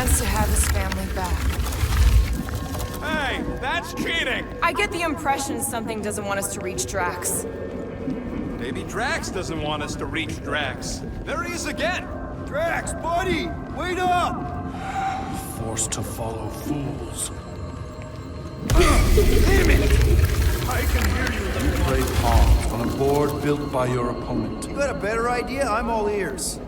nice to have his family back. Hey, that's cheating! I get the impression something doesn't want us to reach Drax. Maybe Drax doesn't want us to reach Drax. There he is again! Drax, buddy! Wait up! Forced to follow fools. Damn it! I can hear you. You play pawns on a board built by your opponent. You got a better idea? I'm all ears.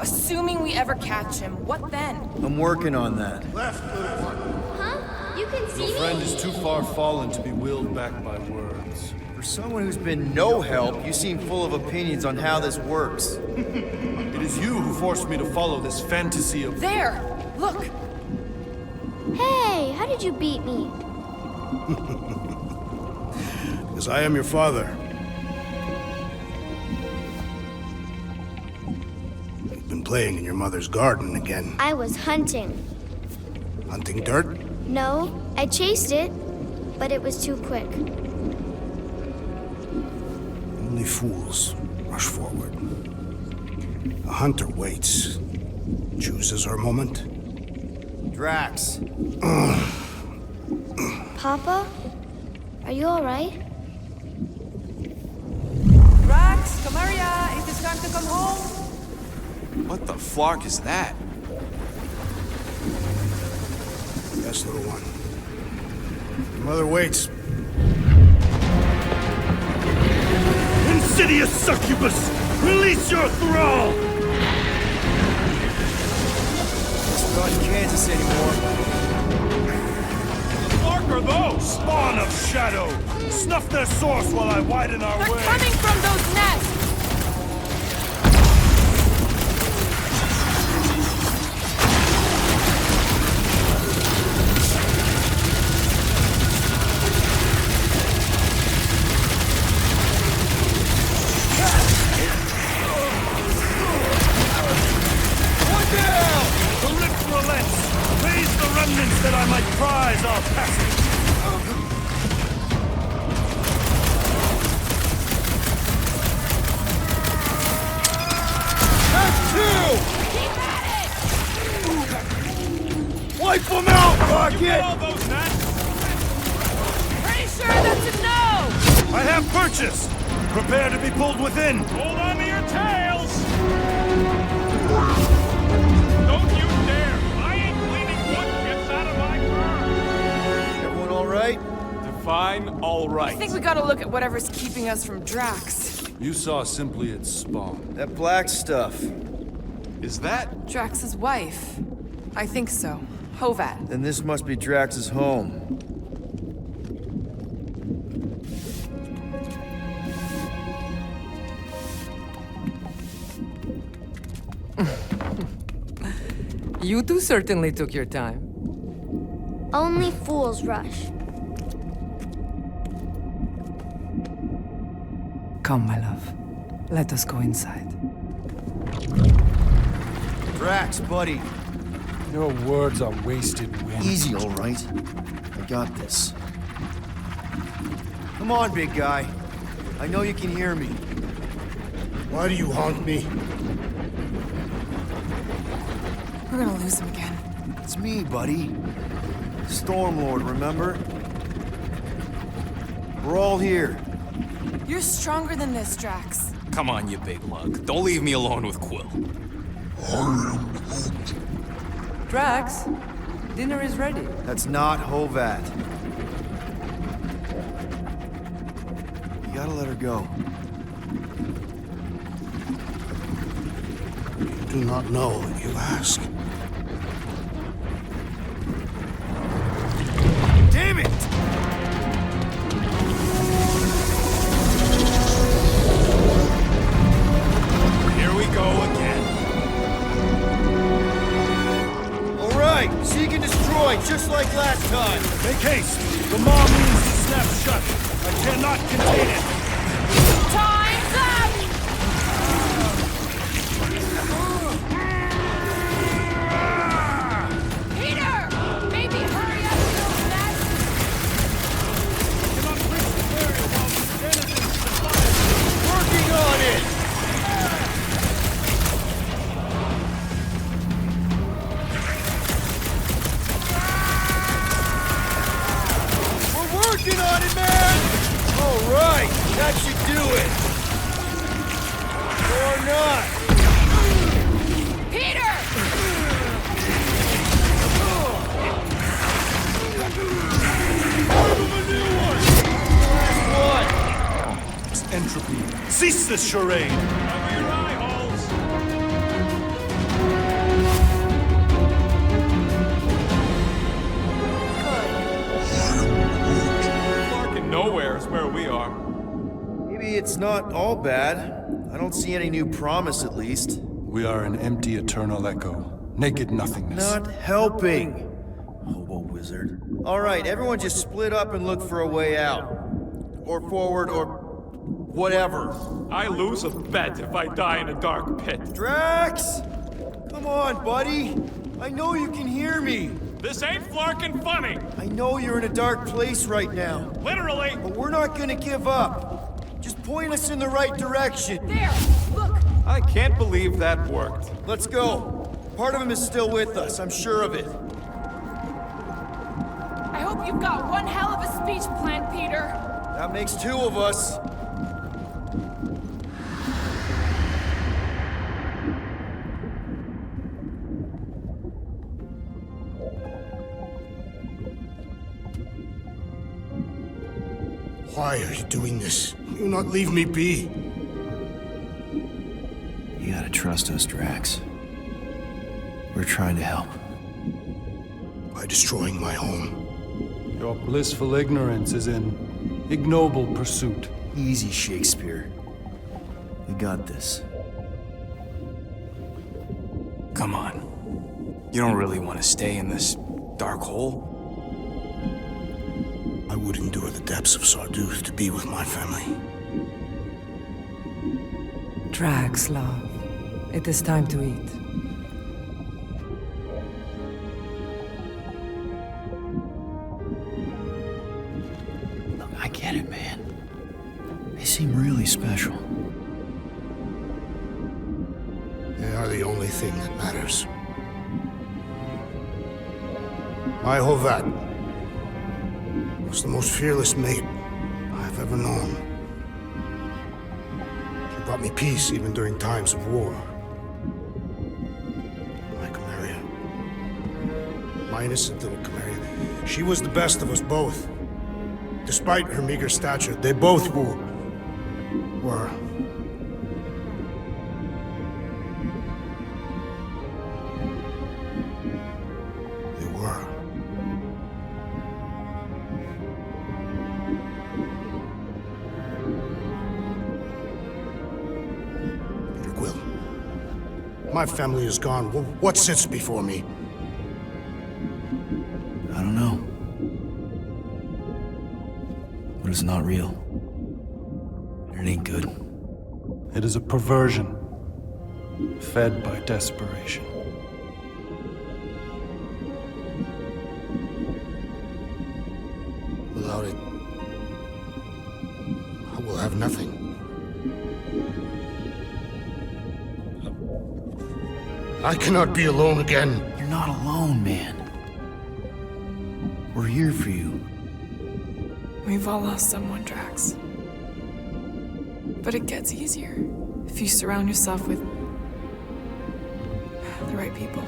Assuming we ever catch him, what then? I'm working on that. Left, little one. Huh? You can see Your friend me? is too far fallen to be willed back by words. For someone who's been no help, you seem full of opinions on how this works. It is you who forced me to follow this fantasy of... There! Look! Hey, how did you beat me? Because I am your father. You've been playing in your mother's garden again. I was hunting. Hunting dirt? No, I chased it, but it was too quick. Only fools rush forward. A hunter waits. Chooses her moment. Drax. Papa? Are you alright? Drax, come here, ya. It is time to come home. What the flark is that? Yes, little one. Your mother waits. Insidious succubus! Release your thrall! Not in Kansas anymore. The flark are those! Spawn of shadow! Snuff their source while I widen our They're way! coming from those nests! That I might prize our passage. Keep at it! Wipe them out, Rocket! All those nuts! Pretty sure that's a no! I have purchase. Prepare to be pulled within. Hold on to your tails! Don't you dare! I ain't cleaning wood chips out of my car! Everyone all right? Define all right. I think we gotta look at whatever's keeping us from Drax. You saw simply its spawn. That black stuff. Is that? Drax's wife. I think so. Hovat. Then this must be Drax's home. You two certainly took your time. Only fools rush. Come, my love. Let us go inside. Drax, buddy. Your words are wasted wind. Easy, all right. I got this. Come on, big guy. I know you can hear me. Why do you haunt me? We're gonna lose him again. It's me, buddy. Stormlord, remember? We're all here. You're stronger than this, Drax. Come on, you big lug. Don't leave me alone with Quill. Drax, dinner is ready. That's not Hovat. You gotta let her go. You do not know what you ask. Damn it! Here we go again. All right, seek and destroy, just like last time. Make haste! The maw means to snap shut. I cannot contain it. Time's up! Peter! Maybe hurry up a little bit. I cannot reach the area while these denizens defy. Working on it! it! Or not! Peter! Entropy. Cease this charade! Cover your eye holes. Larkin nowhere is where we are. Maybe it's not all bad. I don't see any new promise, at least. We are an empty eternal echo. Naked nothingness. Not helping. Hobo wizard. All right, everyone just split up and look for a way out. Or forward, or whatever. I lose a bet if I die in a dark pit. Drax! Come on, buddy. I know you can hear me. This ain't Flarkin funny. I know you're in a dark place right now. Literally. But we're not gonna give up. Just point us in the right direction. There! Look! I can't believe that worked. Let's go. Part of him is still with us, I'm sure of it. I hope you've got one hell of a speech planned, Peter. That makes two of us. Why are you doing this? Will you not leave me be? You gotta trust us, Drax. We're trying to help. By destroying my home. Your blissful ignorance is an ignoble pursuit. Easy, Shakespeare. We got this. Come on. You don't really want to stay in this dark hole? I would endure the depths of Sarduth to be with my family. Drax, love. It is time to eat. Look, I get it, man. They seem really special. They are the only thing that matters. My Hovat was the most fearless mate I've ever known. She brought me peace even during times of war. My Camarilla. My innocent little Camarilla. She was the best of us both. Despite her meager stature, they both were. They were. Peter Quill. My family is gone. What sits before me? I don't know. But it's not real. It ain't good. It is a perversion, fed by desperation. Without it, I will have nothing. I cannot be alone again. You're not alone, man. We're here for you. We've all lost someone, Drax. But it gets easier if you surround yourself with the right people.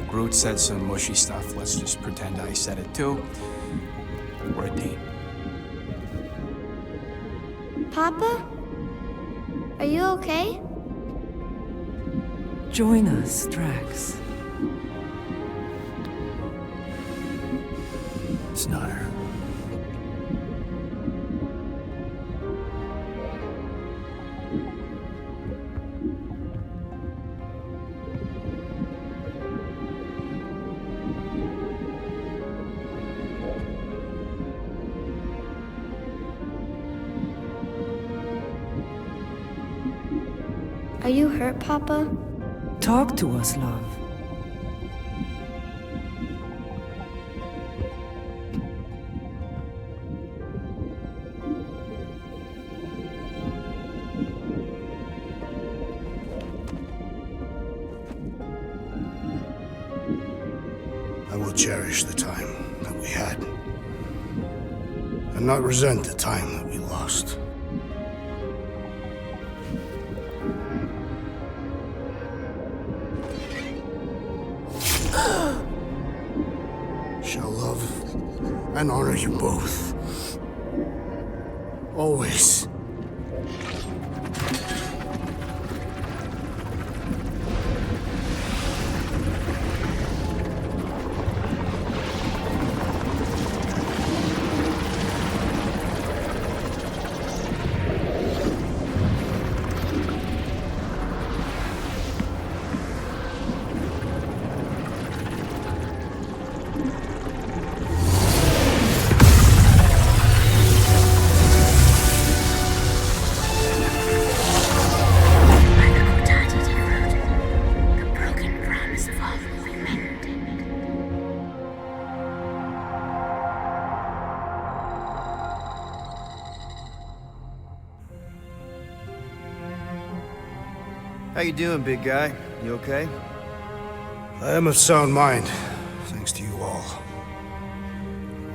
Groot said some mushy stuff. Let's just pretend I said it too. We're a team. Papa? Are you okay? Join us, Drax. It's not her. Are you hurt, Papa? Talk to us, love. I will cherish the time that we had, and not resent the time that we lost. Shall love and honor you both. Always. How you doing, big guy? You okay? I am of sound mind, thanks to you all.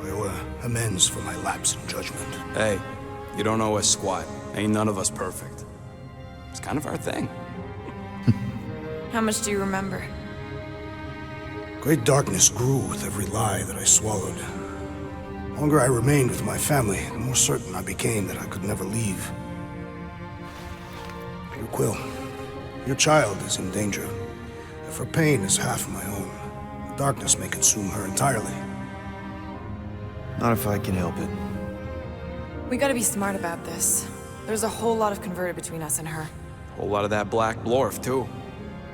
I owe amends for my lapse in judgment. Hey, you don't owe us squat. Ain't none of us perfect. It's kind of our thing. How much do you remember? Great darkness grew with every lie that I swallowed. The longer I remained with my family, the more certain I became that I could never leave. Your Quill, your child is in danger. If her pain is half my own, the darkness may consume her entirely. Not if I can help it. We gotta be smart about this. There's a whole lot of converted between us and her. Whole lot of that black blorf, too.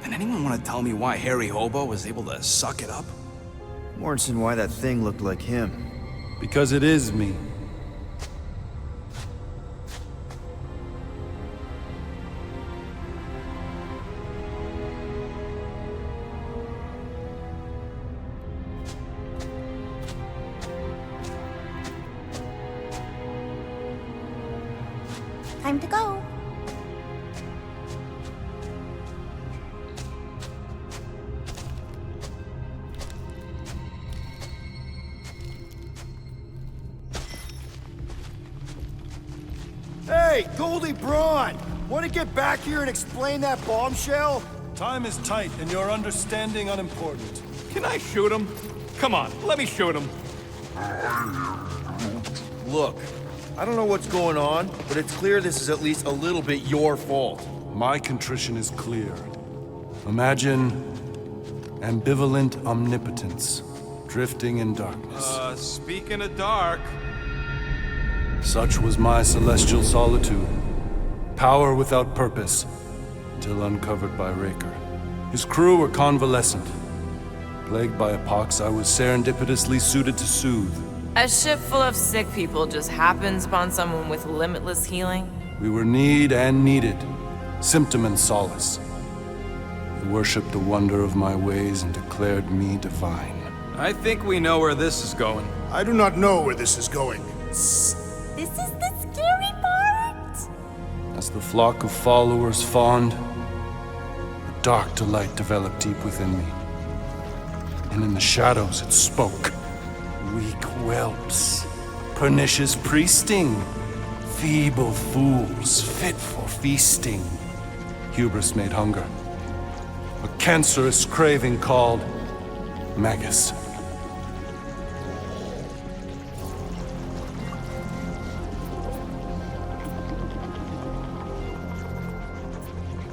And anyone want to tell me why Harry Hobo was able to suck it up? Morrison, why that thing looked like him. Because it is me. Time to go. Hey, Goldie Braun! Want to get back here and explain that bombshell? Time is tight, and your understanding unimportant. Can I shoot him? Come on, let me shoot him. Look, I don't know what's going on, but it's clear this is at least a little bit your fault. My contrition is clear. Imagine ambivalent omnipotence, drifting in darkness. Speaking of dark... Such was my celestial solitude. Power without purpose, till uncovered by Raker. His crew were convalescent. Plagued by a pox, I was serendipitously suited to soothe. A ship full of sick people just happens upon someone with limitless healing? We were need and needed, symptom and solace. They worshipped the wonder of my ways and declared me divine. I think we know where this is going. I do not know where this is going. This is the scary part. As the flock of followers fawned, a dark delight developed deep within me. And in the shadows it spoke. Weak whelps, pernicious priesting, feeble fools fit for feasting. Hubris made hunger. A cancerous craving called Magus.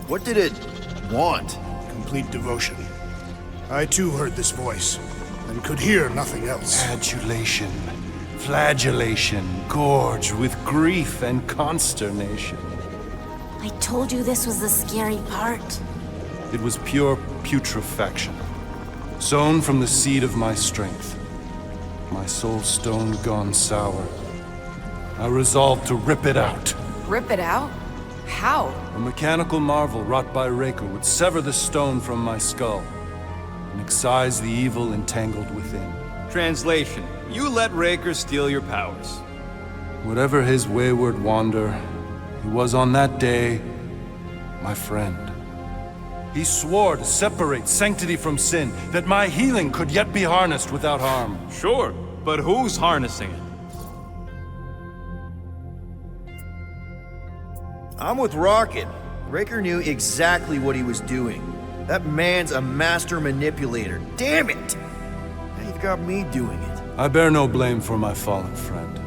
What did it want? Complete devotion. I too heard this voice, and could hear nothing else. Adulation, flagellation, gorged with grief and consternation. I told you this was the scary part. It was pure putrefaction, sown from the seed of my strength. My soul stone gone sour. I resolved to rip it out. Rip it out? How? A mechanical marvel wrought by Raker would sever the stone from my skull and excise the evil entangled within. Translation, you let Raker steal your powers. Whatever his wayward wander, he was on that day my friend. He swore to separate sanctity from sin, that my healing could yet be harnessed without harm. Sure, but who's harnessing it? I'm with Rocket. Raker knew exactly what he was doing. That man's a master manipulator. Damn it! Now you've got me doing it. I bear no blame for my fallen friend.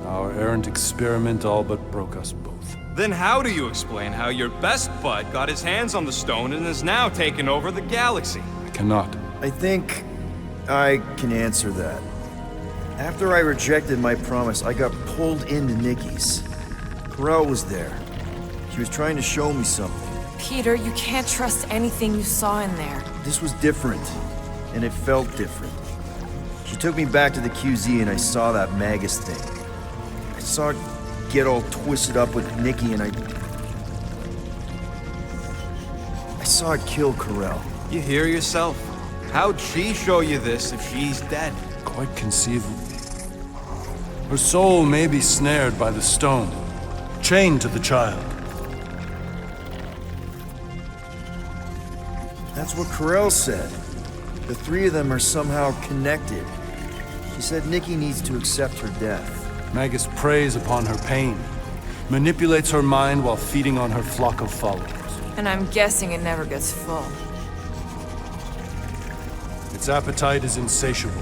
Our errant experiment all but broke us both. Then how do you explain how your best bud got his hands on the stone and is now taking over the galaxy? I cannot. I think I can answer that. After I rejected my promise, I got pulled into Nikki's. Ko-Rel was there. She was trying to show me something. Peter, you can't trust anything you saw in there. This was different, and it felt different. She took me back to the QZ and I saw that Magus thing. I saw it get all twisted up with Nikki and I saw it kill Ko-Rel. You hear yourself? How'd she show you this if she's dead? Quite conceivably. Her soul may be snared by the stone, chained to the child. That's what Ko-Rel said. The three of them are somehow connected. She said Nikki needs to accept her death. Magus preys upon her pain, manipulates her mind while feeding on her flock of followers. And I'm guessing it never gets full. Its appetite is insatiable.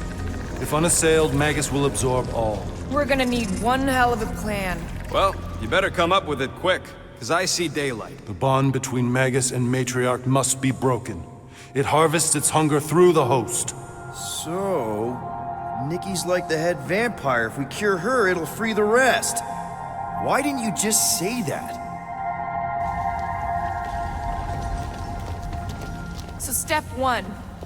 If unassailed, Magus will absorb all. We're gonna need one hell of a plan. Well, you better come up with it quick, because I see daylight. The bond between Magus and Matriarch must be broken. It harvests its hunger through the host. So, Nikki's like the head vampire. If we cure her, it'll free the rest. Why didn't you just say that? So step 1,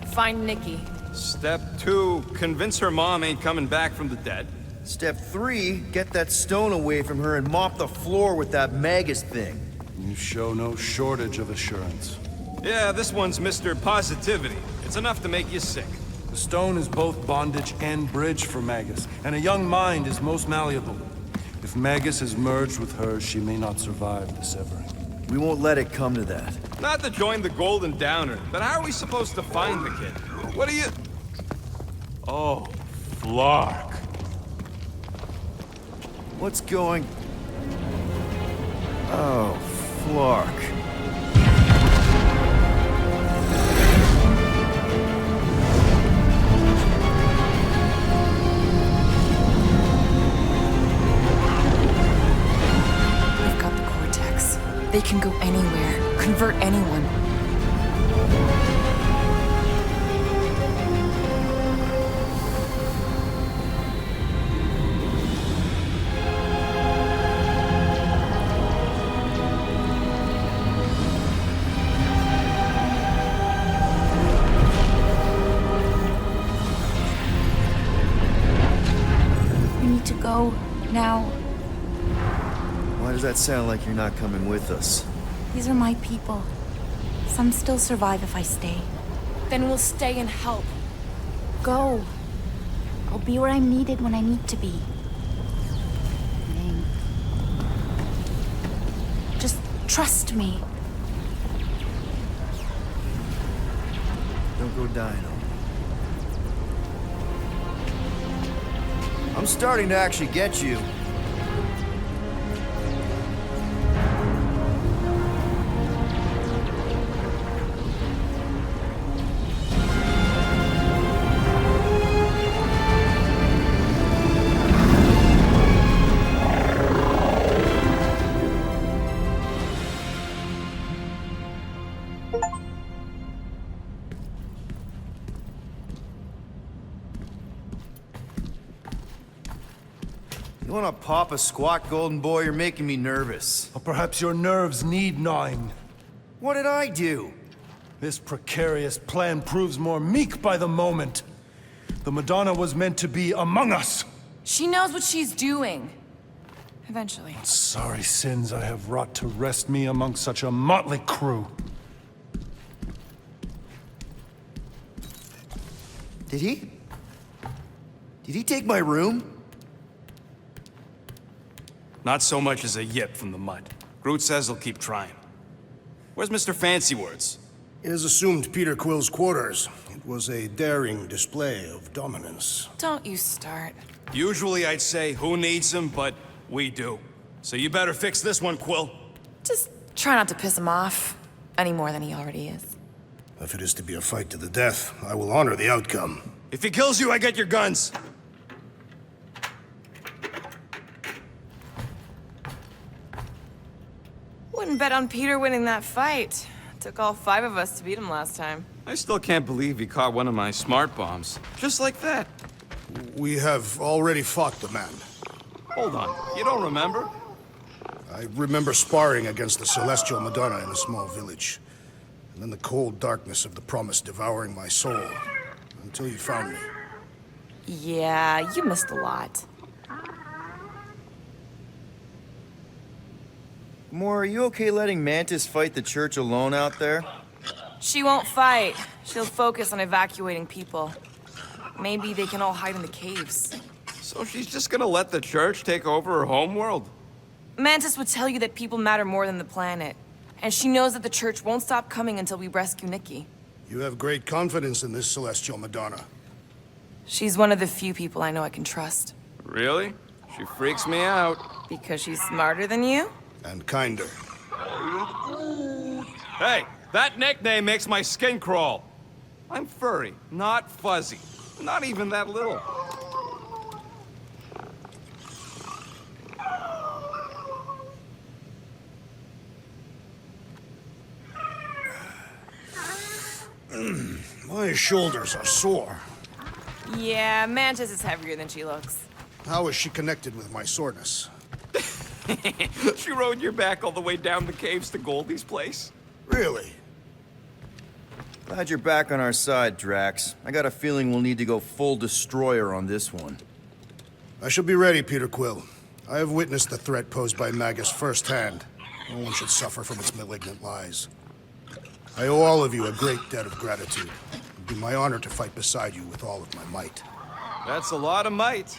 find Nikki. Step 2, convince her mom ain't coming back from the dead. Step 3, get that stone away from her and mop the floor with that Magus thing. You show no shortage of assurance. Yeah, this one's Mr. Positivity. It's enough to make you sick. The stone is both bondage and bridge for Magus, and a young mind is most malleable. If Magus is merged with hers, she may not survive the severing. We won't let it come to that. Not to join the Golden Downer, but how are we supposed to find the kid? What are you... Oh, Flark. What's going... Oh, Flark. They can go anywhere, convert anyone. We need to go now. Why does that sound like you're not coming with us? These are my people. Some still survive if I stay. Then we'll stay and help. Go. I'll be where I'm needed when I need to be. Ming. Just trust me. Don't go dying on me. I'm starting to actually get you. You wanna pop a squat, Golden Boy? You're making me nervous. Or perhaps your nerves need gnawing. What did I do? This precarious plan proves more meek by the moment. The Madonna was meant to be among us. She knows what she's doing. Eventually. Sorry sins I have wrought to wrest me among such a motley crew. Did he? Did he take my room? Not so much as a yip from the mud. Groot says he'll keep trying. Where's Mr. Fancy Words? It has assumed Peter Quill's quarters. It was a daring display of dominance. Don't you start. Usually I'd say, who needs him, but we do. So you better fix this one, Quill. Just try not to piss him off any more than he already is. If it is to be a fight to the death, I will honor the outcome. If he kills you, I get your guns. Wouldn't bet on Peter winning that fight. Took all 5 of us to beat him last time. I still can't believe he caught one of my smart bombs. Just like that. We have already fought the man. Hold on, you don't remember? I remember sparring against the Celestial Madonna in a small village. And then the cold darkness of the promise devouring my soul. Until you found me. Yeah, you missed a lot. Moore, are you okay letting Mantis fight the church alone out there? She won't fight. She'll focus on evacuating people. Maybe they can all hide in the caves. So she's just gonna let the church take over her homeworld? Mantis would tell you that people matter more than the planet. And she knows that the church won't stop coming until we rescue Nikki. You have great confidence in this Celestial Madonna. She's one of the few people I know I can trust. Really? She freaks me out. Because she's smarter than you? And kinder. Hey, that nickname makes my skin crawl. I'm furry, not fuzzy. Not even that little. My shoulders are sore. Yeah, Mantis is heavier than she looks. How is she connected with my soreness? She rode your back all the way down the caves to Goldie's place? Really? Glad you're back on our side, Drax. I got a feeling we'll need to go full destroyer on this one. I shall be ready, Peter Quill. I have witnessed the threat posed by Magus firsthand. No one should suffer from its malignant lies. I owe all of you a great debt of gratitude. It would be my honor to fight beside you with all of my might. That's a lot of might.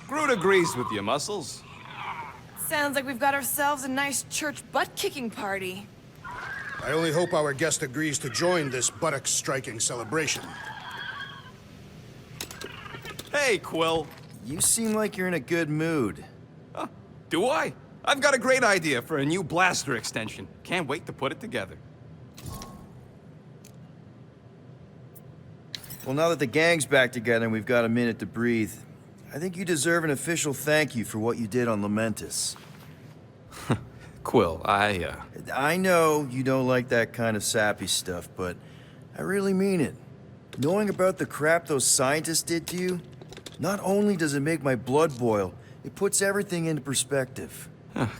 Groot agrees with you, Muscles. Sounds like we've got ourselves a nice church butt-kicking party. I only hope our guest agrees to join this buttock-striking celebration. Hey, Quill. You seem like you're in a good mood. Huh, do I? I've got a great idea for a new blaster extension. Can't wait to put it together. Well, now that the gang's back together and we've got a minute to breathe, I think you deserve an official thank you for what you did on Lamentus. Quill, I know you don't like that kind of sappy stuff, but I really mean it. Knowing about the crap those scientists did to you, not only does it make my blood boil, it puts everything into perspective.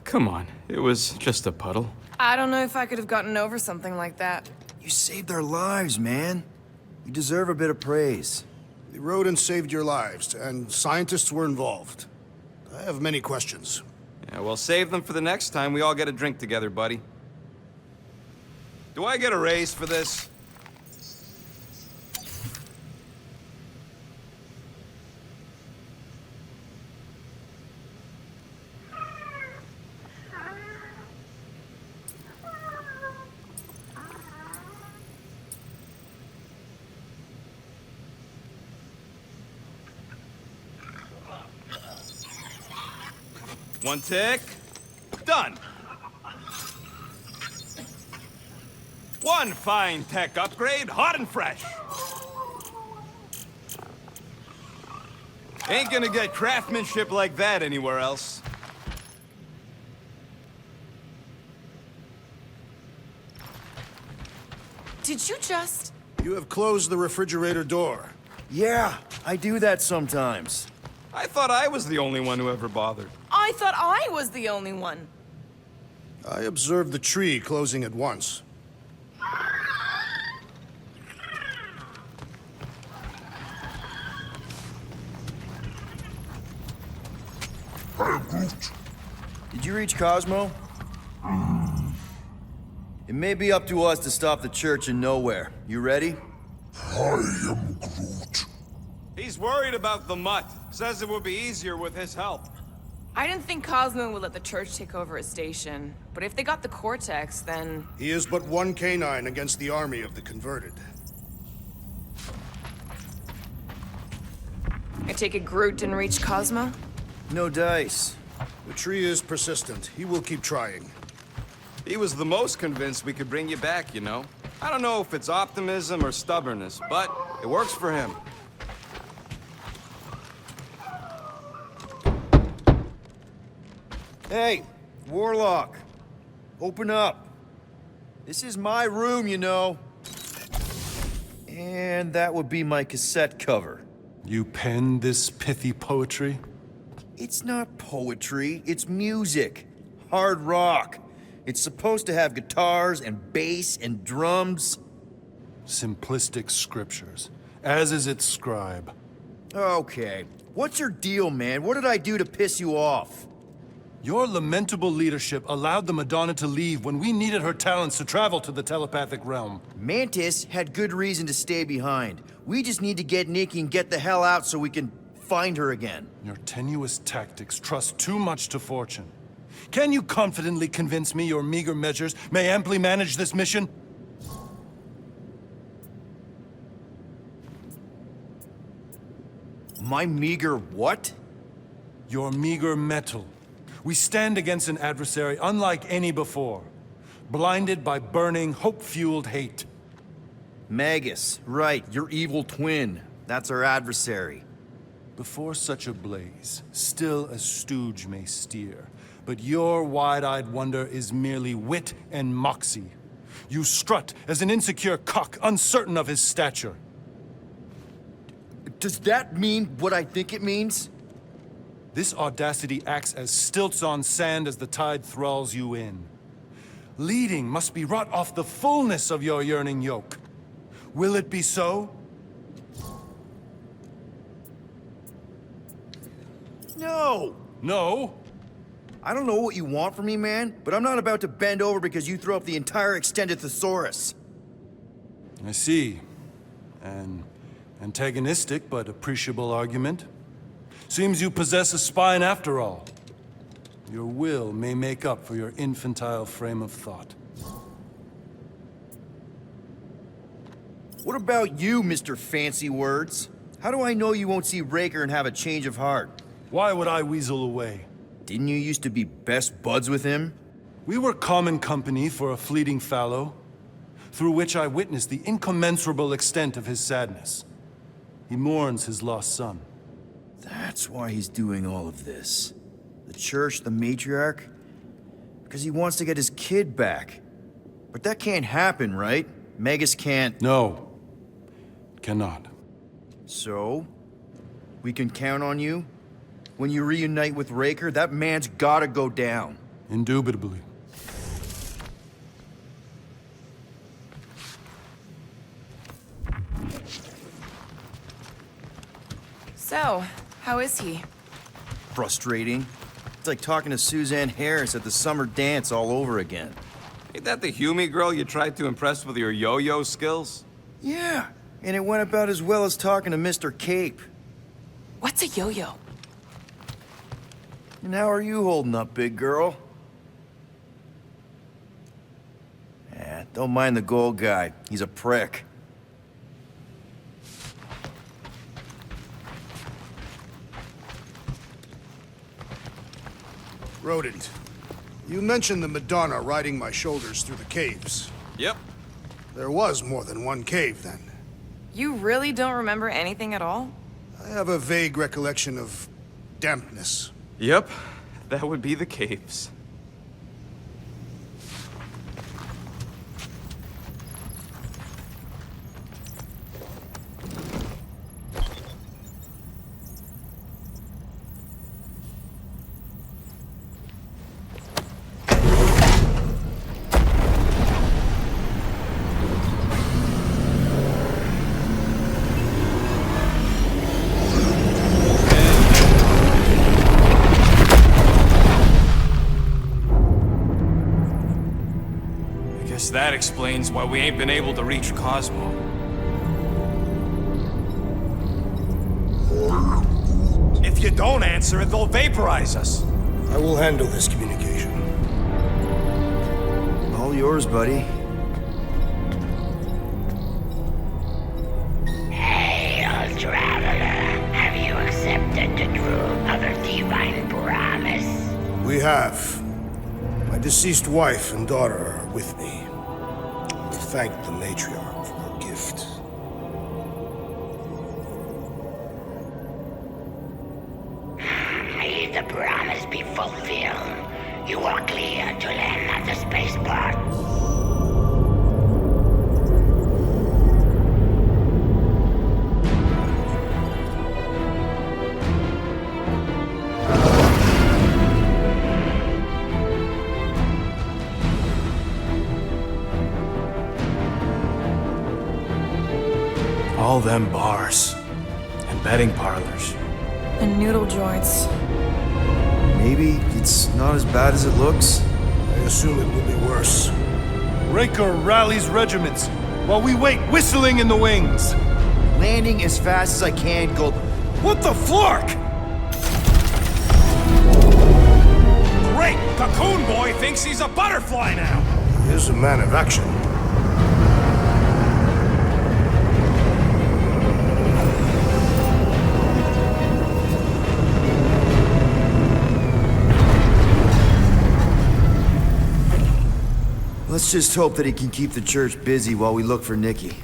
Come on, it was just a puddle. I don't know if I could have gotten over something like that. You saved our lives, man. You deserve a bit of praise. The rodents saved your lives, and scientists were involved. I have many questions. Yeah, well, save them for the next time we all get a drink together, buddy. Do I get a raise for this? One tick. Done. One fine tech upgrade, hot and fresh. Ain't gonna get craftsmanship like that anywhere else. Did you just... You have closed the refrigerator door. Yeah, I do that sometimes. I thought I was the only one who ever bothered. I thought I was the only one. I observed the tree closing at once. Did you reach Cosmo? It may be up to us to stop the church in nowhere. You ready? I am Groot. He's worried about the mutt. Says it would be easier with his help. I didn't think Cosmo would let the church take over his station, but if they got the Cortex, then... He is but one canine against the army of the converted. I take it Groot didn't reach Cosmo? No dice. The tree is persistent. He will keep trying. He was the most convinced we could bring you back, you know? I don't know if it's optimism or stubbornness, but it works for him. Hey, Warlock. Open up. This is my room, you know. And that would be my cassette cover. You penned this pithy poetry? It's not poetry, it's music. Hard rock. It's supposed to have guitars and bass and drums. Simplistic scriptures, as is its scribe. Okay. What's your deal, man? What did I do to piss you off? Your lamentable leadership allowed the Madonna to leave when we needed her talents to travel to the telepathic realm. Mantis had good reason to stay behind. We just need to get Nikki and get the hell out so we can find her again. Your tenuous tactics trust too much to fortune. Can you confidently convince me your meager measures may amply manage this mission? My meager what? Your meager metal. We stand against an adversary unlike any before, blinded by burning, hope-fueled hate. Magus, right, your evil twin. That's our adversary. Before such a blaze, still a stooge may steer, but your wide-eyed wonder is merely wit and moxie. You strut as an insecure cock, uncertain of his stature. Does that mean what I think it means? This audacity acts as stilts on sand as the tide thralls you in. Leading must be wrought off the fullness of your yearning yoke. Will it be so? No! No? I don't know what you want from me, man, but I'm not about to bend over because you throw up the entire extended thesaurus. I see. An antagonistic but appreciable argument. Seems you possess a spine after all. Your will may make up for your infantile frame of thought. What about you, Mr. Fancy Words? How do I know you won't see Raker and have a change of heart? Why would I weasel away? Didn't you used to be best buds with him? We were common company for a fleeting fallow, through which I witnessed the incommensurable extent of his sadness. He mourns his lost son. That's why he's doing all of this. The church, the matriarch? Because he wants to get his kid back. But that can't happen, right? Magus can't... No. Cannot. So? We can count on you? When you reunite with Raker, that man's gotta go down. Indubitably. So, how is he? Frustrating. It's like talking to Suzanne Harris at the summer dance all over again. Ain't that the Hume girl you tried to impress with your yo-yo skills? Yeah, and it went about as well as talking to Mr. Cape. What's a yo-yo? And how are you holding up, big girl? Don't mind the gold guy. He's a prick. Rodent, you mentioned the Madonna riding my shoulders through the caves. Yep. There was more than one cave, then. You really don't remember anything at all? I have a vague recollection of dampness. Yep, that would be the caves. That explains why we ain't been able to reach Cosmo. If you don't answer it, they'll vaporize us. I will handle this communication. All yours, buddy. Hail, traveler. Have you accepted the truth of a divine promise? We have. My deceased wife and daughter are with me. Thank the matriarch for her gift. May the promise be fulfilled. You are clear to land at the spaceport. All them bars and betting parlors. And noodle joints. Maybe it's not as bad as it looks. I assume it will be worse. Raker rallies regiments while we wait whistling in the wings. Landing as fast as I can, Gold. What the flark? Great! Cocoon Boy thinks he's a butterfly now! He is a man of action. Let's just hope that he can keep the church busy while we look for Nikki.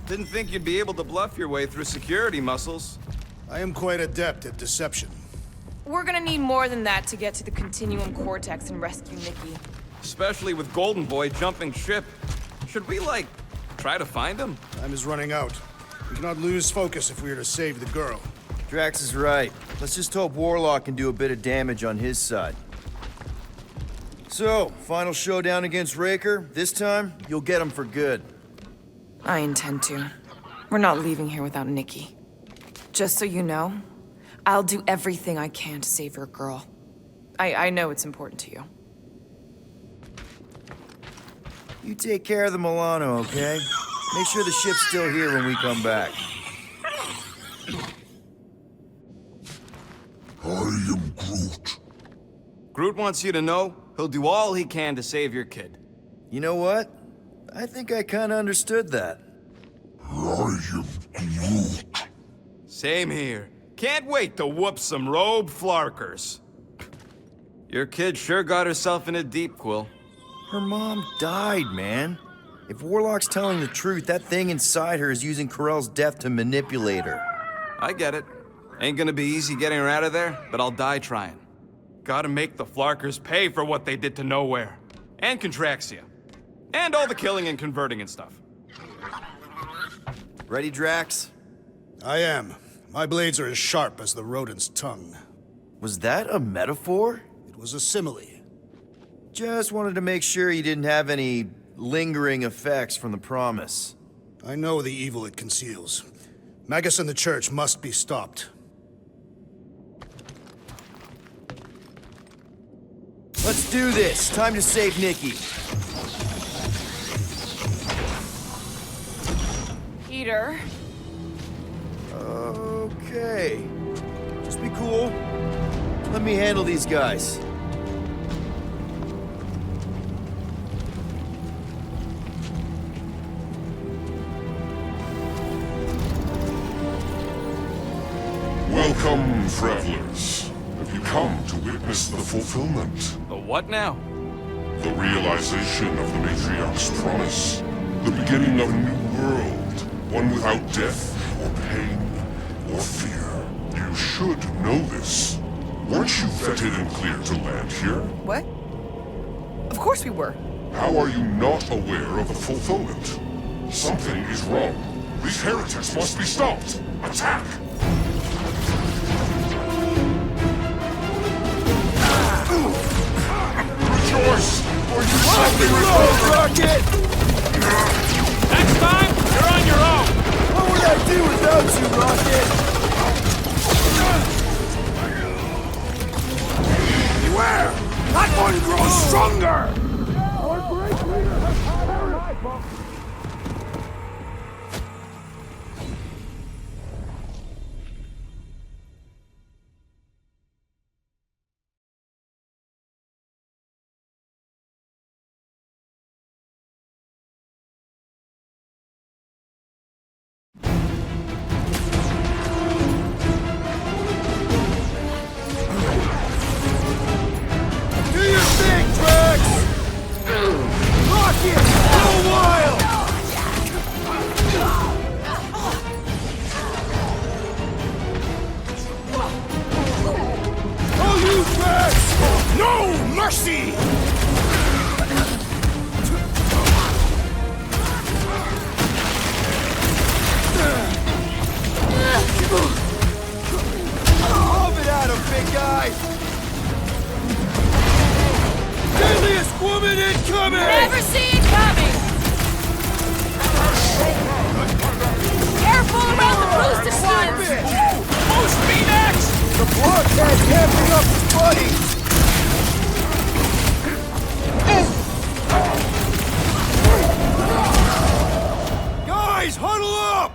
Didn't think you'd be able to bluff your way through security muscles. I am quite adept at deception. We're gonna need more than that to get to the Continuum Cortex and rescue Nikki. Especially with Golden Boy jumping ship. Should we, like, try to find him? Time is running out. We cannot lose focus if we are to save the girl. Drax is right. Let's just hope Warlock can do a bit of damage on his side. So, final showdown against Raker. This time, you'll get him for good. I intend to. We're not leaving here without Nikki. Just so you know, I'll do everything I can to save your girl. I know it's important to you. You take care of the Milano, okay? Make sure the ship's still here when we come back. I am Groot. Groot wants you to know he'll do all he can to save your kid. You know what? I think I kinda understood that. I am Groot. Same here. Can't wait to whoop some robe flarkers. Your kid sure got herself in a deep, Quill. Her mom died, man. If Warlock's telling the truth, that thing inside her is using Ko-Rel's death to manipulate her. I get it. Ain't gonna be easy getting her out of there, but I'll die trying. Gotta make the flarkers pay for what they did to Nowhere. And Contraxia. And all the killing and converting and stuff. Ready, Drax? I am. My blades are as sharp as the rodent's tongue. Was that a metaphor? It was a simile. Just wanted to make sure you didn't have any lingering effects from the promise. I know the evil it conceals. Magus and the church must be stopped. Let's do this. Time to save Nikki. Peter. Okay. Just be cool. Let me handle these guys. Welcome, travelers. Have you come to witness the fulfillment? The what now? The realization of the Matriarch's promise. The beginning of a new world. One without death, or pain, or fear. You should know this. Weren't you vetted and cleared to land here? What? Of course we were. How are you not aware of the fulfillment? Something is wrong. These heretics must be stopped. Attack! Rejoice, or you shall be restored! Rocket! Next time, you're on your own! What would I do without you, Rocket? Beware! That one grows stronger! alive! Deadliest woman incoming! Never see it coming! Careful around the boosted ones! Boost me next! The blockhead can't be up his buddy! Guys, huddle up!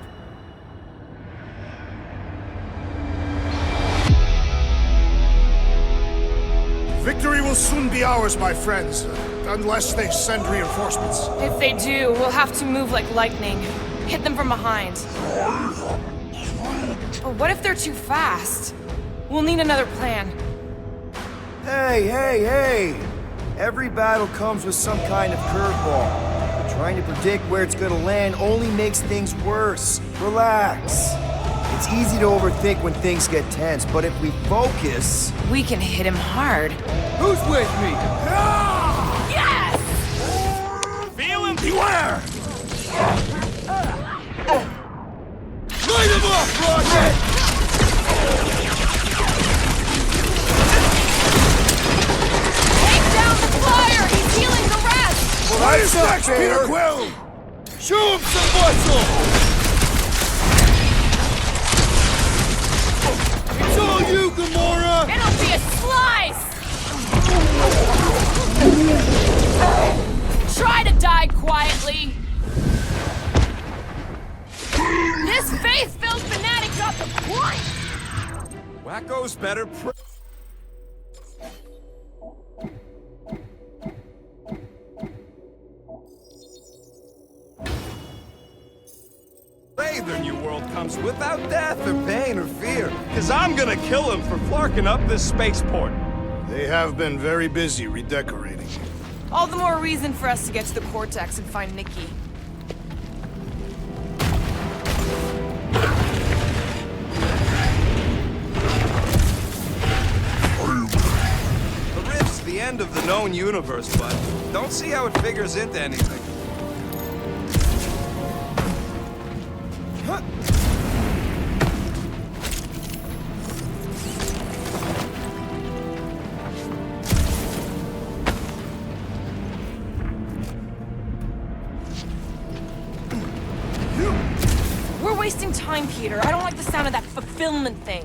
Victory will soon be ours, my friends, unless they send reinforcements. If they do, we'll have to move like lightning. Hit them from behind. But what if they're too fast? We'll need another plan. Hey, hey, hey! Every battle comes with some kind of curveball. But trying to predict where it's gonna land only makes things worse. Relax. It's easy to overthink when things get tense, but if we focus... We can hit him hard. Who's with me? Yes! Feel him! Beware! Light him up, Rocket! Take down the flyer! He's healing the rest! Well, that's next, Peter Quill! Show him some muscle! It's all you, Gamora! It'll be a slice! Try to die quietly! This faith-filled fanatic got the point! Wacko's better pray their new world comes without death or pain or fear. Cause I'm gonna kill him for flarking up this spaceport. They have been very busy redecorating. All the more reason for us to get to the Cortex and find Nikki. The rift's the end of the known universe, but don't see how it figures into anything. We're wasting time, Peter. I don't like the sound of that fulfillment thing.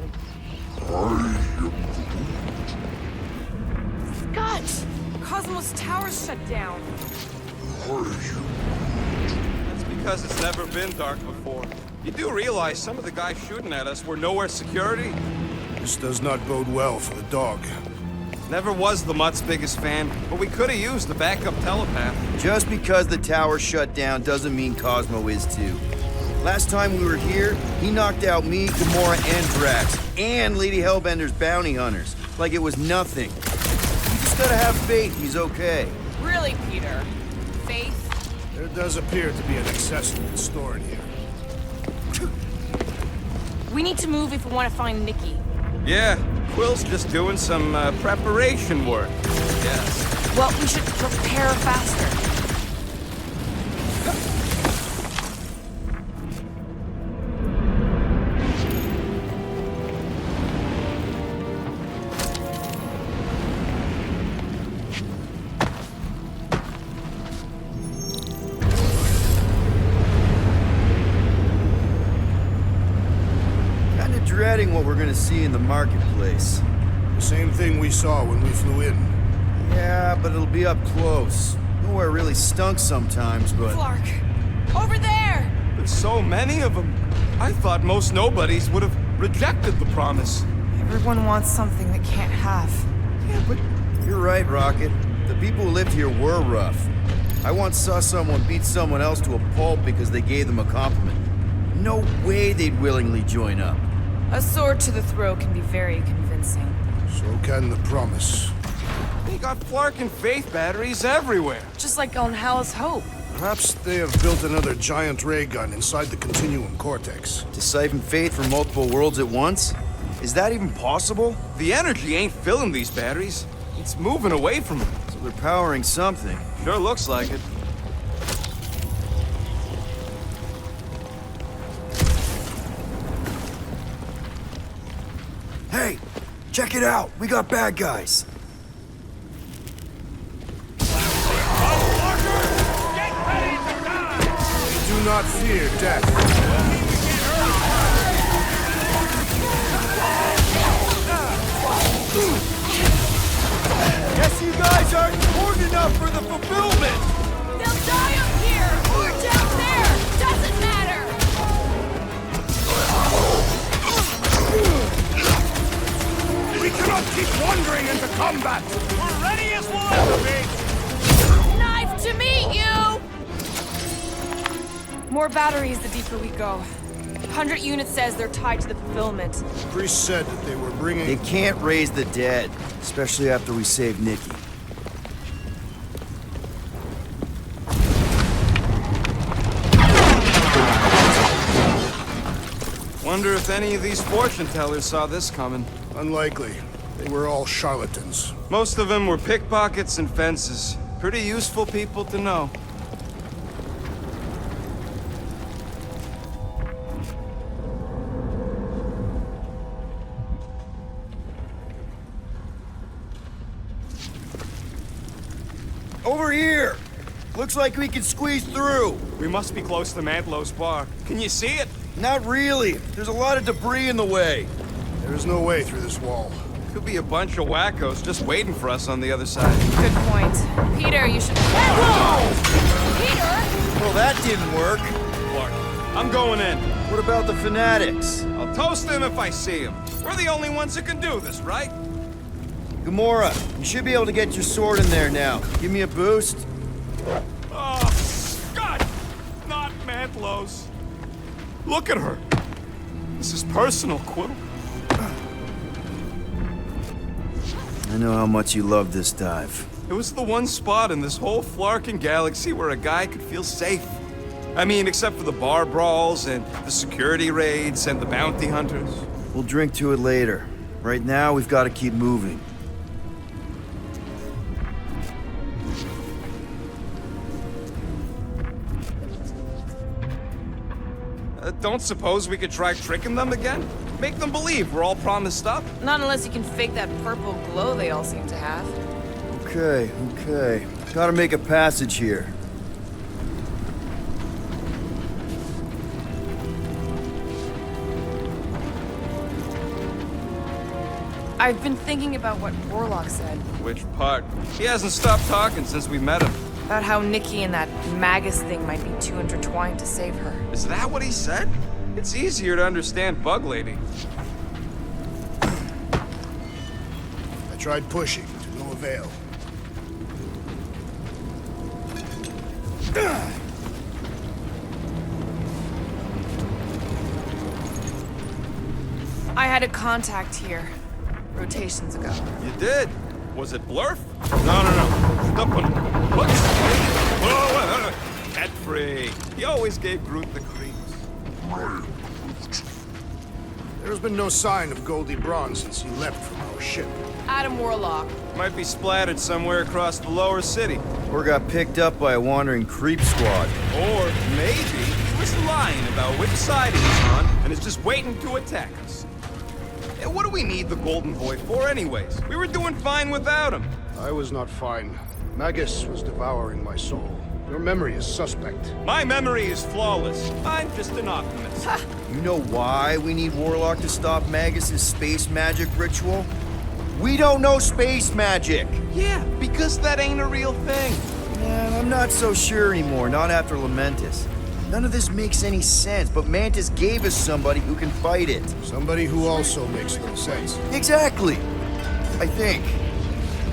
Scott! Cosmos Tower's shut down. That's because it's never been dark before. You do realize some of the guys shooting at us were nowhere security? This does not bode well for the dog. Never was the Mutt's biggest fan, but we could have used the backup telepath. Just because the tower shut down doesn't mean Cosmo is too. Last time we were here, he knocked out me, Gamora, and Drax, and Lady Hellbender's bounty hunters, like it was nothing. You just gotta have faith he's okay. Really, Peter? Faith? There does appear to be an accessory stored here. We need to move if we want to find Nikki. Yeah, Quill's just doing some preparation work. Yes. Well, we should prepare faster. Dreading what we're gonna see in the marketplace. The same thing we saw when we flew in. Yeah, but it'll be up close. Nowhere really stunk sometimes, but... Clark! Over there! There's so many of them. I thought most nobodies would have rejected the promise. Everyone wants something they can't have. Yeah, but you're right, Rocket. The people who lived here were rough. I once saw someone beat someone else to a pulp because they gave them a compliment. No way they'd willingly join up. A sword to the throat can be very convincing. So can the promise. They got Flark and Faith batteries everywhere. Just like on Hal's Hope. Perhaps they have built another giant ray gun inside the Continuum Cortex. To siphon Faith from multiple worlds at once? Is that even possible? The energy ain't filling these batteries. It's moving away from them. So they're powering something. Sure looks like it. Hey! Check it out! We got bad guys! Do not fear death. Guess you guys aren't important enough for the fulfillment! They'll die up here or down there! Doesn't matter! We cannot keep wandering into combat! We're ready as we'll ever be! Knife to meet you! More batteries the deeper we go. 100 units says they're tied to the fulfillment. The priest said that they were bringing... They can't raise the dead, especially after we save Nikki. Wonder if any of these fortune tellers saw this coming. Unlikely. They were all charlatans. Most of them were pickpockets and fences. Pretty useful people to know. Over here! Looks like we can squeeze through. We must be close to Mantlow's bar. Can you see it? Not really. There's a lot of debris in the way. There is no way through this wall. Could be a bunch of wackos just waiting for us on the other side. Good point. Peter, you should... Whoa! Peter! Well, that didn't work. Clark, I'm going in. What about the fanatics? I'll toast them if I see them. We're the only ones that can do this, right? Gamora, you should be able to get your sword in there now. Give me a boost. Oh, Scott! Not Mantlow's. Look at her. This is personal, Quill. I know how much you love this dive. It was the one spot in this whole Flarkin galaxy where a guy could feel safe. I mean, except for the bar brawls and the security raids and the bounty hunters. We'll drink to it later. Right now, we've got to keep moving. Don't suppose we could try tricking them again? Make them believe we're all promised stuff? Not unless you can fake that purple glow they all seem to have. Okay. Gotta make a passage here. I've been thinking about what Warlock said. Which part? He hasn't stopped talking since we met him. About how Nikki and that Magus thing might be too intertwined to save her. Is that what he said? It's easier to understand Bug Lady. I tried pushing, to no avail. I had a contact here, rotations ago. You did? Was it Blurf? No. Stop on. What? Whoa. Pet free. He always gave Groot the creeps. There has been no sign of Goldie Braun since he left from our ship. Adam Warlock. Might be splattered somewhere across the lower city. Or got picked up by a wandering creep squad. Or maybe he was lying about which side he was on and is just waiting to attack us. And what do we need the Golden Boy for anyways? We were doing fine without him. I was not fine. Magus was devouring my soul. Your memory is suspect. My memory is flawless. I'm just an optimist. You know why we need Warlock to stop Magus' space magic ritual? We don't know space magic! Yeah, because that ain't a real thing. Man, I'm not so sure anymore, not after Lamentus. None of this makes any sense, but Mantis gave us somebody who can fight it. Somebody who also makes no sense. Exactly! I think.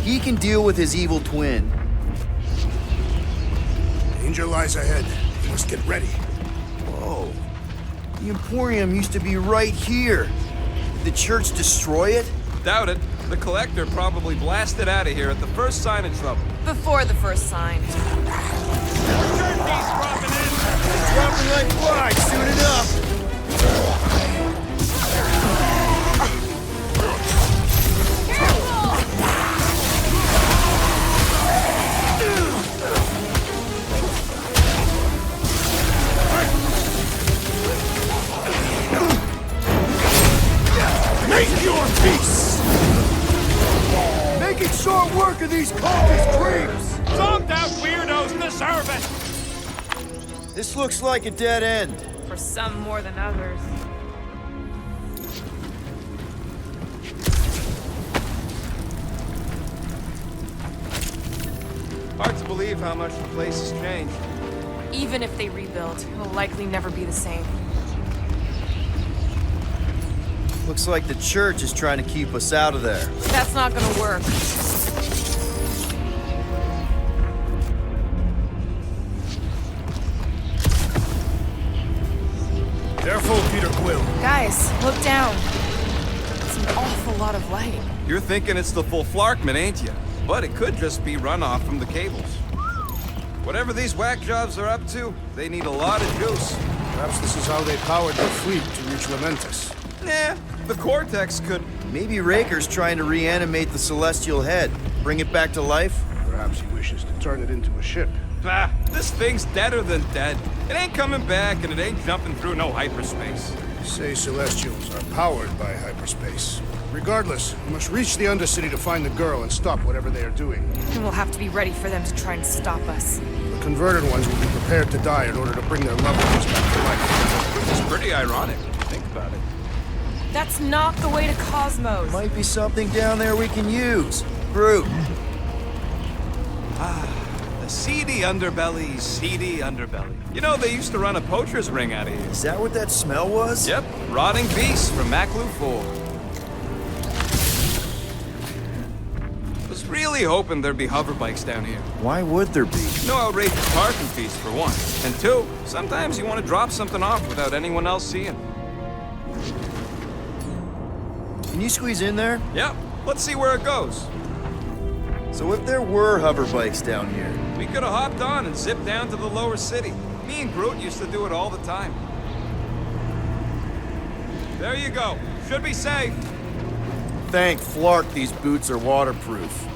He can deal with his evil twin. Danger lies ahead. We must get ready. Whoa. The Emporium used to be right here. Did the church destroy it? Doubt it. The Collector probably blasted out of here at the first sign of trouble. Before the first sign. Turkey's dropping in! Dropping like flies soon enough! Make your peace! short work of these cultist creeps! Some damn weirdos deserve it! This looks like a dead end. For some more than others. Hard to believe how much the place has changed. Even if they rebuild, it'll likely never be the same. Looks like the church is trying to keep us out of there. That's not gonna work. Careful, Peter Quill. Guys, look down. It's an awful lot of light. You're thinking it's the full Flarkman, ain't you? But it could just be runoff from the cables. Whatever these whack jobs are up to, they need a lot of juice. Perhaps this is how they powered their fleet to reach Lamentus. Nah, the Cortex could... Maybe Raker's trying to reanimate the Celestial Head. Bring it back to life? Perhaps he wishes to turn it into a ship. Ah, this thing's deader than dead. It ain't coming back, and it ain't jumping through no hyperspace. Say Celestials are powered by hyperspace. Regardless, we must reach the Undercity to find the girl and stop whatever they are doing. And we'll have to be ready for them to try and stop us. The converted ones will be prepared to die in order to bring their loved ones back to life. It's pretty ironic, if you think about it. That's not the way to Cosmos. Might be something down there we can use. Groot. The seedy underbelly, seedy underbelly. You know, they used to run a poacher's ring out of here. Is that what that smell was? Yep, rotting beasts from Maclu 4. Was really hoping there'd be hover bikes down here. Why would there be? No outrageous parking fees, for one. And two, sometimes you want to drop something off without anyone else seeing. Can you squeeze in there? Yep, let's see where it goes. So if there were hover bikes down here... We could have hopped on and zipped down to the lower city. Me and Groot used to do it all the time. There you go. Should be safe. Thank Flark these boots are waterproof.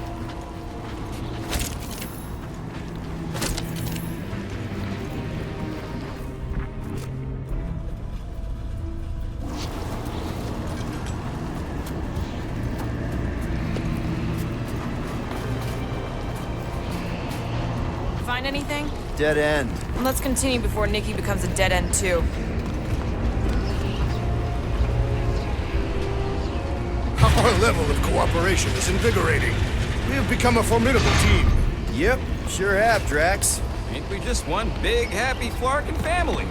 Find anything? Dead end. Let's continue before Nikki becomes a dead end too. Our level of cooperation is invigorating. We have become a formidable team. Yep, sure have, Drax. Ain't we just one big, happy Flarkin family?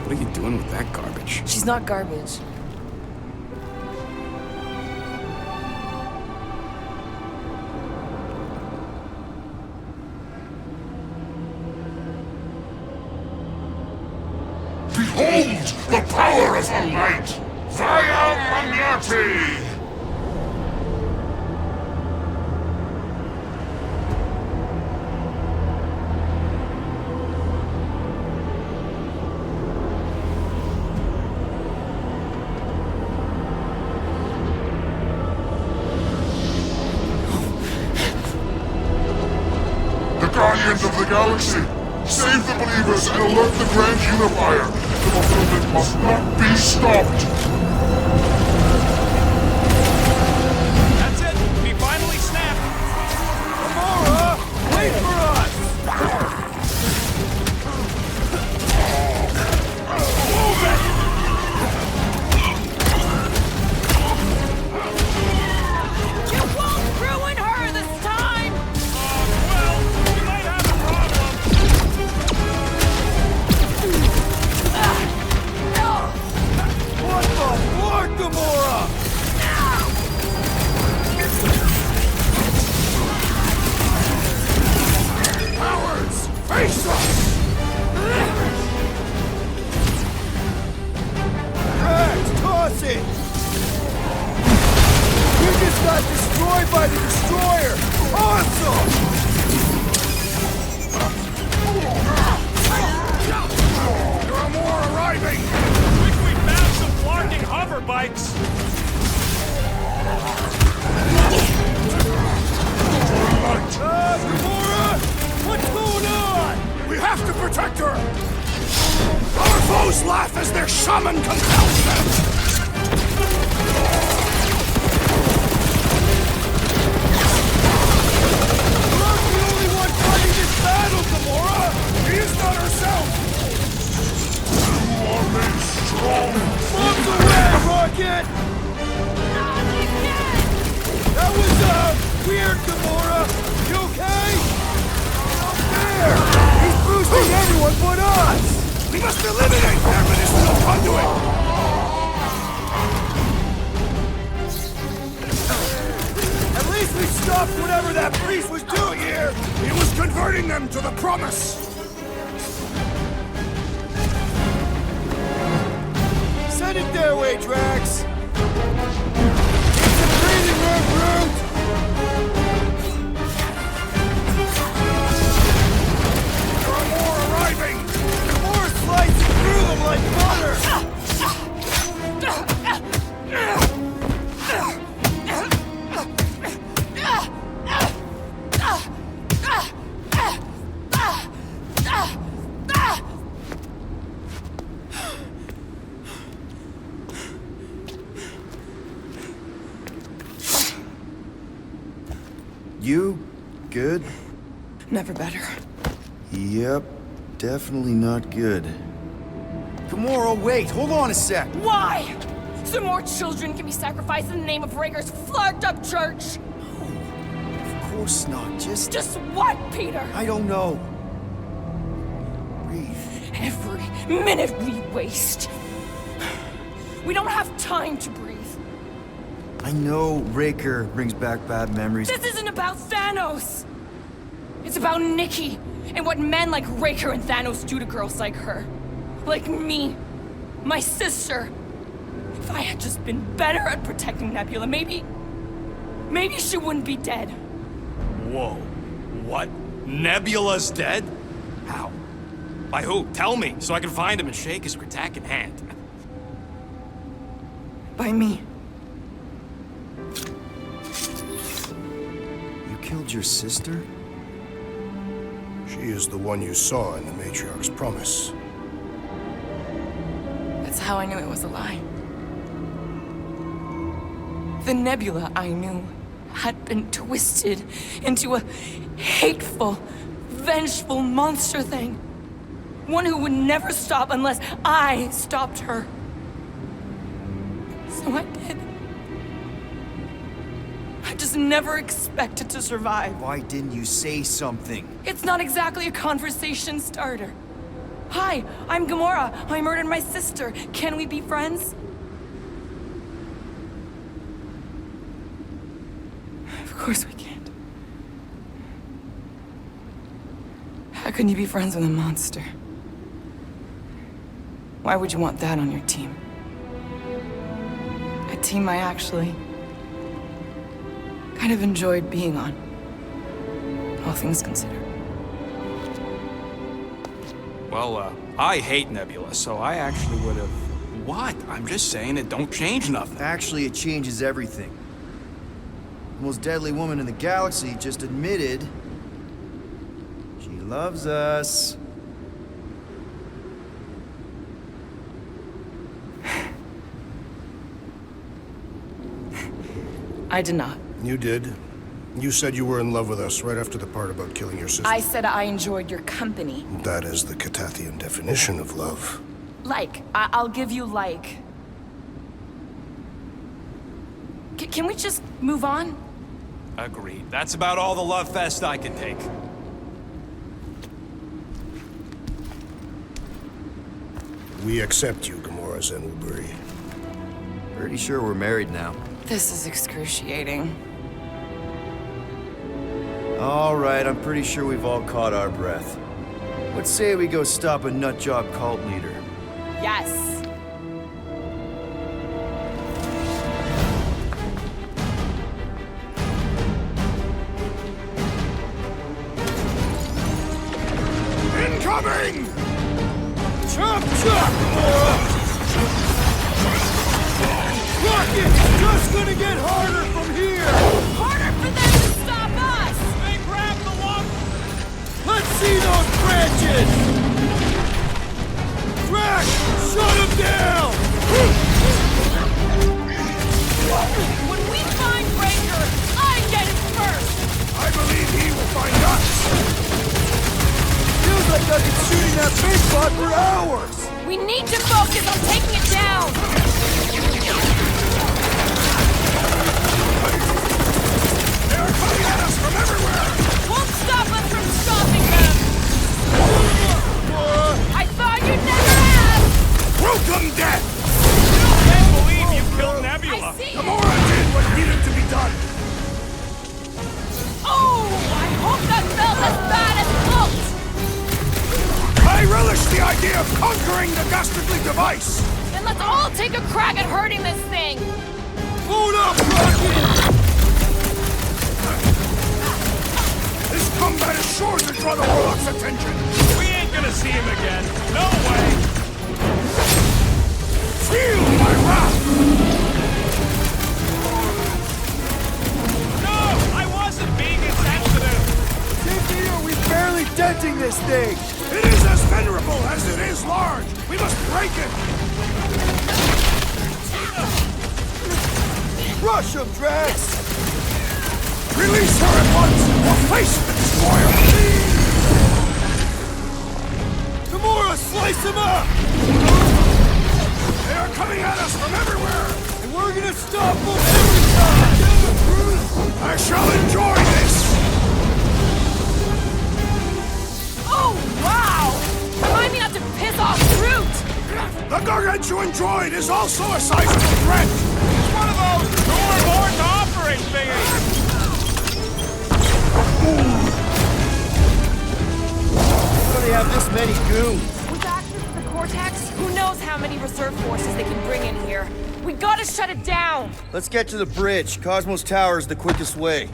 What are you doing with that garbage? She's not garbage. Behold the power of the light! Via Magnati! Guardians of the Galaxy! Save the believers and alert the Grand Unifier! The fulfillment must not be stopped! That's it! We finally snapped! Gamora! Wait for us! Move it! You won't ruin her this time! Well, we might have a problem. What the Lord, Gamora? Cowards! Face us! Drax, toss it! We just got destroyed by the Destroyer! Awesome! There are more arriving! Wish we found some flarking hover bikes. Light! shadows laugh as their shaman compels them! We're not the only one fighting this battle, Gamora! She is not herself! You are made strong! Bombs away, Rocket! That was, weird, Gamora! You okay? Not fair! He's boosting everyone but us! We must eliminate their medicinal conduit! At least we stopped whatever that priest was doing here! He was converting them to the promise! Send it their way, Drax! It's a breathing room, Groot! There are more arriving! More slicing through them like butter! You good? Never better. Yep, definitely not good. Gamora, wait, hold on a sec. Why? So more children can be sacrificed in the name of Raker's flagged up church? Of course not, just... Just what, Peter? I don't know. Breathe. Every minute we waste. We don't have time to breathe. I know Raker brings back bad memories. This isn't about Thanos! It's about Nikki, and what men like Raker and Thanos do to girls like her. Like me. My sister. If I had just been better at protecting Nebula, maybe she wouldn't be dead. Whoa. What? Nebula's dead? How? By who? Tell me, so I can find him and shake his Kratak in hand. By me. You killed your sister? She is the one you saw in the Matriarch's promise. That's how I knew it was a lie. The Nebula I knew had been twisted into a hateful, vengeful monster thing. One who would never stop unless I stopped her. So I did. I just never expected to survive. Why didn't you say something? It's not exactly a conversation starter. Hi, I'm Gamora. I murdered my sister. Can we be friends? Of course we can't. How can you be friends with a monster? Why would you want that on your team? A team I actually kind of enjoyed being on, all things considered. Well, I hate Nebula, so I actually would have... What? I'm just saying it don't change nothing. Actually, it changes everything. The most deadly woman in the galaxy just admitted she loves us. I did not. You did. You said you were in love with us right after the part about killing your sister. I said I enjoyed your company. That is the Catathian definition of love. Like. I'll give you like. Can we just move on? Agreed. That's about all the love fest I can take. We accept you, Gamora Zenwuburi. Pretty sure we're married now. This is excruciating. All right, I'm pretty sure we've all caught our breath. Let's say we go stop a nutjob cult leader. Yes. Incoming! Chop, chop, Gamora! Rocket's just gonna get harder from here! Harder for them to stop us! They grabbed the lump! Let's see those branches! Drax, conquering the dastardly device! Then let's all take a crack at hurting this thing! Load up, Rocket! This combat is sure to draw the Warlock's attention! We ain't gonna see him again. No way! Feel my wrath! No! I wasn't being insensitive! We're barely denting this thing! It is as venerable as it is large! We must break it! Rush him, Drax! Release her at once, or face the destroyer! Gamora, slice him up! They are coming at us from everywhere! And we're gonna stop them every time! I shall enjoy this! Oh, wow! Remind me not to piss off Groot! The gargantuan droid is also a sizable threat! It's one of those more offering thingies! How do they have this many goons? With access to the Cortex, who knows how many reserve forces they can bring in here? We gotta shut it down! Let's get to the bridge. Cosmos Tower is the quickest way.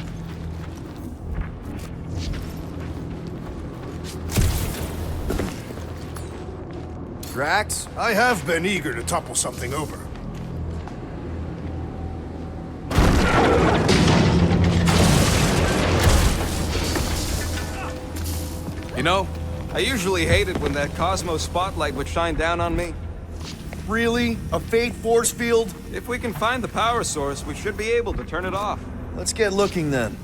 Drax? I have been eager to topple something over. You know, I usually hated when that Cosmos spotlight would shine down on me. Really? A fate force field? If we can find the power source, we should be able to turn it off. Let's get looking then.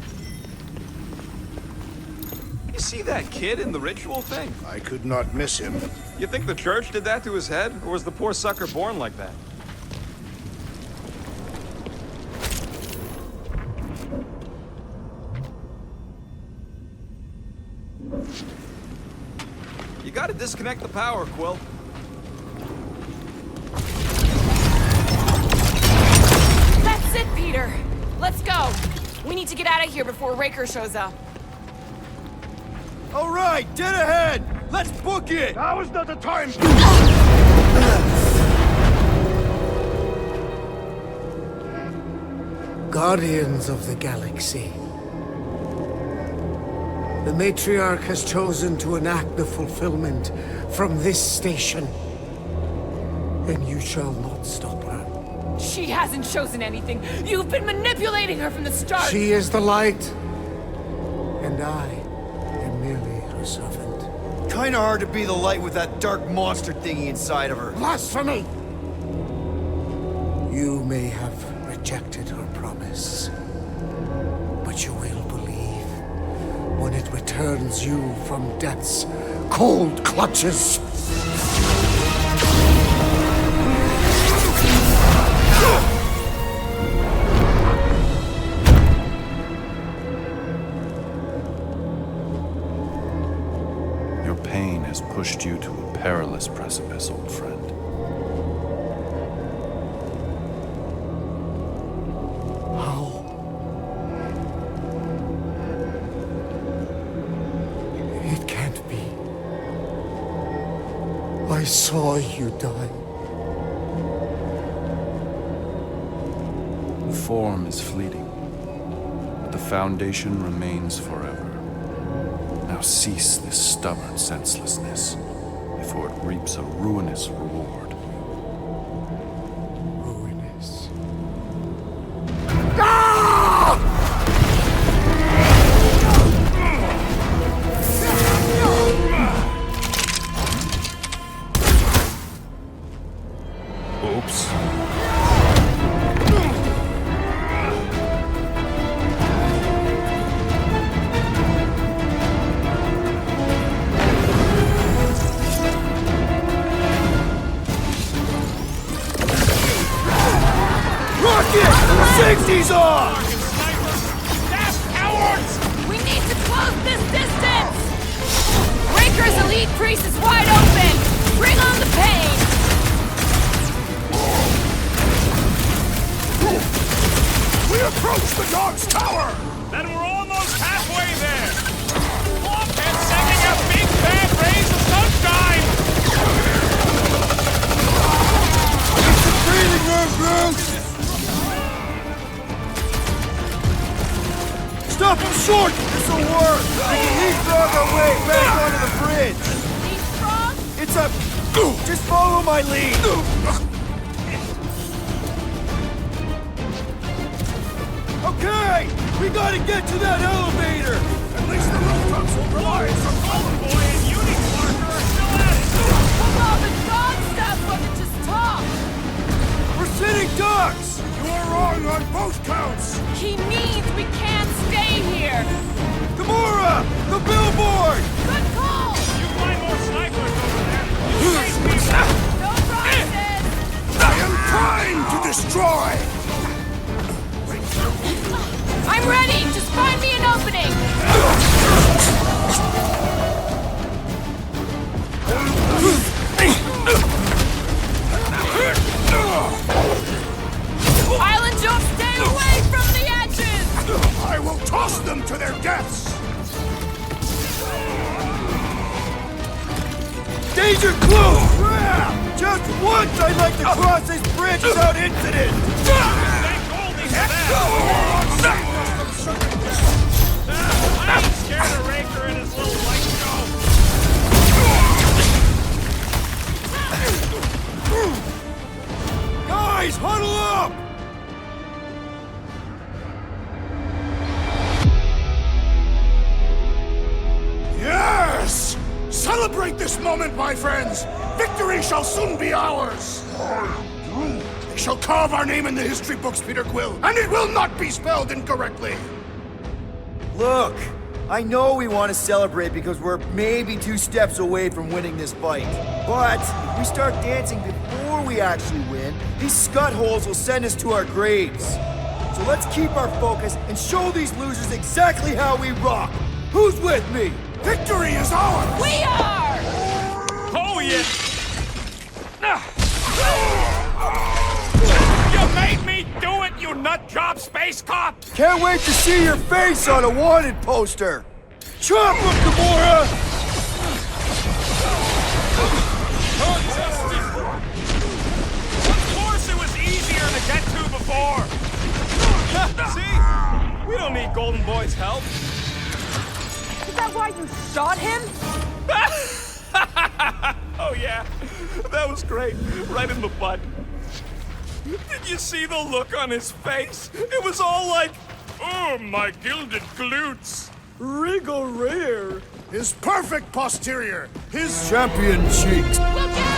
You see that kid in the ritual thing? I could not miss him. You think the church did that to his head, or was the poor sucker born like that? You gotta disconnect the power, Quill. That's it, Peter! Let's go! We need to get out of here before Raker shows up. All right, dead ahead! Let's book it! Now is not the time! Guardians of the Galaxy. The Matriarch has chosen to enact the fulfillment from this station. And you shall not stop her. She hasn't chosen anything. You've been manipulating her from the start. She is the light. And I am merely her servant. Kinda hard to be the light with that dark monster thingy inside of her. Blasphemy! You may have rejected her promise, but you will believe when it returns you from death's cold clutches. Your pain has pushed you to a perilous precipice, old friend. It can't be. I saw you die. The form is fleeting, but the foundation remains forever. Now cease this stubborn senselessness, before it reaps a ruinous reward. Ruinous. Oops. Rocket! Safety's off! Fast cowards! We need to close this distance! Raker's elite priest is wide open! Bring on the pain! We approach the dog's tower! Then we're almost halfway there! Blockhead sending out big bad rays of sunshine! Stop him short! This'll work! We can leapfrog our way back onto the bridge! Leapfrog? It's a... Just follow my lead! Okay! We gotta get to that elevator! At least the rooftops will provide some Golden Boy and Unicorn are still at it! Come on, the dog stuff wasn't just talk! We're sitting ducks! You are wrong on both counts! He means we can't stay here! Gamora! The billboard! Good call! You find more snipers over there! You face me! No promises! I am trying to destroy! I'm ready! Just find me an opening! Island Joe, stay away from the edges! I will toss them to their deaths! Danger close! Crap! Just once I'd like to cross this bridge without incident! Thank Goldie for that! I ain't scared of Raker and his little light show! Guys, huddle up! Yes! Celebrate this moment, my friends! Victory shall soon be ours! They shall carve our name in the history books, Peter Quill, and it will not be spelled incorrectly! Look, I know we want to celebrate because we're maybe 2 steps away from winning this fight. But if we start dancing before we actually win, these scut holes will send us to our graves. So let's keep our focus and show these losers exactly how we rock. Who's with me? Victory is ours! We are! Oh, yeah! You made me do it, you nut job space cop! Can't wait to see your face on a wanted poster! Chop him, Gamora! Of course it was easier to get to before! See? We don't need Golden Boy's help. Is that why you shot him? Oh yeah, that was great. Right in the butt. Did you see the look on his face? It was all like, oh, my gilded glutes. Regal rare. His perfect posterior. His champion cheeks. We'll get